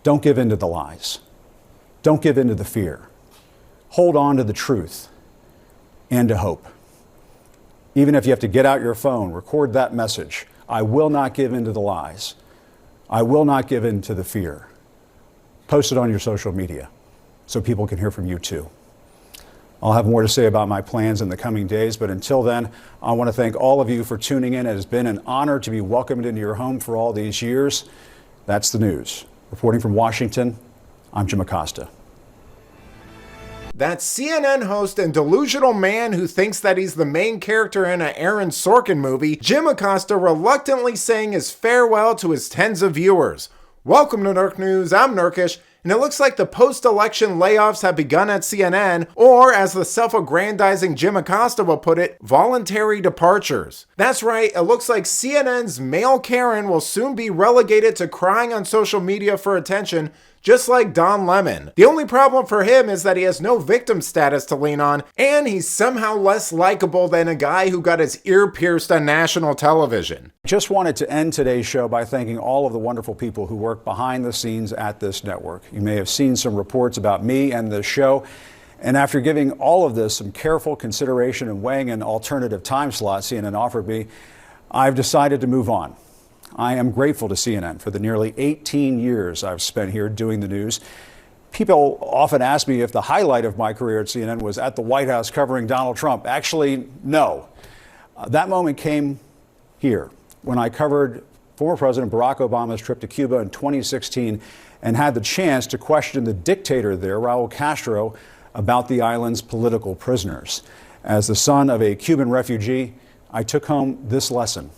Don't give in to the lies. Don't give in to the fear. Hold on to the truth and to hope. Even if you have to get out your phone, record that message. I will not give in to the lies. I will not give in to the fear. Post it on your social media so people can hear from you too. I'll have more to say about my plans in the coming days, but until then, I want to thank all of you for tuning in. It has been an honor to be welcomed into your home for all these years. That's the news. Reporting from Washington, I'm Jim Acosta. That CNN host and delusional man who thinks that he's the main character in an Aaron Sorkin movie, Jim Acosta reluctantly saying his farewell to his tens of viewers. Welcome to Nerk News, I'm Nerkish, and it looks like the post-election layoffs have begun at CNN, or as the self-aggrandizing Jim Acosta will put it, voluntary departures. That's right, it looks like CNN's male Karen will soon be relegated to crying on social media for attention, just like Don Lemon. The only problem for him is that he has no victim status to lean on, and he's somehow less likable than a guy who got his ear pierced on national television. Just wanted to end today's show by thanking all of the wonderful people who work behind the scenes at this network. You may have seen some reports about me and the show, and after giving all of this some careful consideration and weighing an alternative time slot CNN offered me, I've decided to move on. I am grateful to CNN for the nearly 18 years I've spent here doing the news. People often ask me if the highlight of my career at CNN was at the White House covering Donald Trump. Actually, no. That moment came here when I covered former President Barack Obama's trip to Cuba in 2016 and had the chance to question the dictator there, Raul Castro, about the island's political prisoners. As the son of a Cuban refugee, I took home this lesson.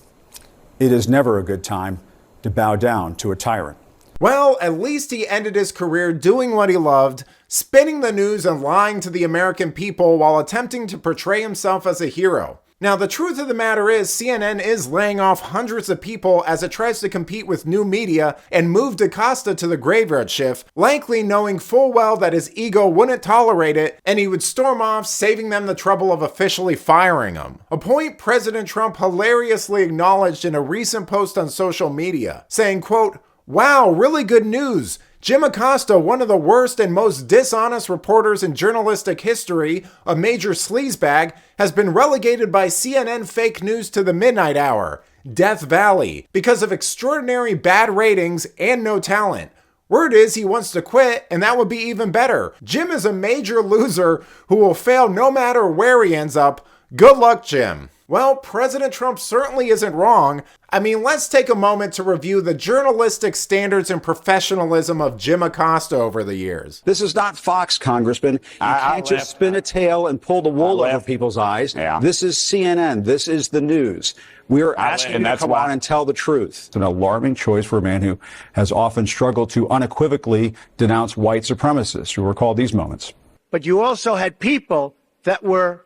It is never a good time to bow down to a tyrant. Well, at least he ended his career doing what he loved, spinning the news and lying to the American people while attempting to portray himself as a hero. Now, the truth of the matter is CNN is laying off hundreds of people as it tries to compete with new media and moved Acosta to the graveyard shift, likely knowing full well that his ego wouldn't tolerate it and he would storm off, saving them the trouble of officially firing him. A point President Trump hilariously acknowledged in a recent post on social media, saying, quote, "Wow, really good news. Jim Acosta, one of the worst and most dishonest reporters in journalistic history, a major sleazebag, has been relegated by CNN fake news to the midnight hour, Death Valley, because of extraordinary bad ratings and no talent. Word is he wants to quit, and that would be even better. Jim is a major loser who will fail no matter where he ends up. Good luck, Jim." Well, President Trump certainly isn't wrong. I mean, let's take a moment to review the journalistic standards and professionalism of Jim Acosta over the years. This is not Fox, Congressman. You can't just spin a tail and pull the wool over people's eyes. Yeah. This is CNN. This is the news. We are asking you to come on and tell the truth. It's an alarming choice for a man who has often struggled to unequivocally denounce white supremacists. You recall these moments. But you also had people that were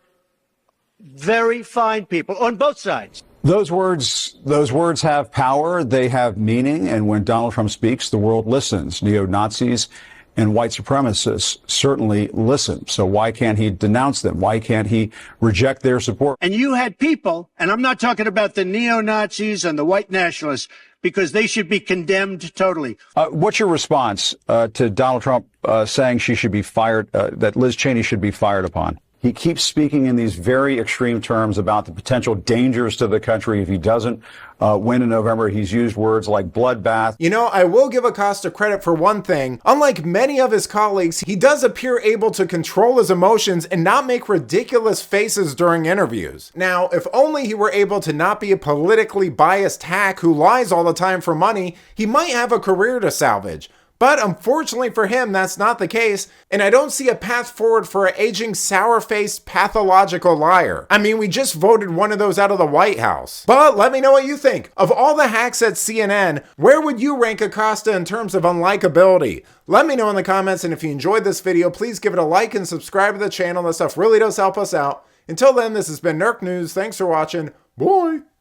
very fine people on both sides. Those words have power. They have meaning. And when Donald Trump speaks, the world listens. Neo-Nazis and white supremacists certainly listen. So why can't he denounce them? Why can't he reject their support? And you had people, and I'm not talking about the neo-Nazis and the white nationalists, because they should be condemned totally. What's your response to Donald Trump saying she should be fired, that Liz Cheney should be fired upon? He keeps speaking in these very extreme terms about the potential dangers to the country if he doesn't win in November. He's used words like bloodbath. You know, I will give Acosta credit for one thing. Unlike many of his colleagues, he does appear able to control his emotions and not make ridiculous faces during interviews. Now, if only he were able to not be a politically biased hack who lies all the time for money, he might have a career to salvage. But unfortunately for him, that's not the case, and I don't see a path forward for an aging, sour-faced, pathological liar. I mean, we just voted one of those out of the White House. But let me know what you think. Of all the hacks at CNN, where would you rank Acosta in terms of unlikability? Let me know in the comments, and if you enjoyed this video, please give it a like and subscribe to the channel. That stuff really does help us out. Until then, this has been Nerk News. Thanks for watching. Bye!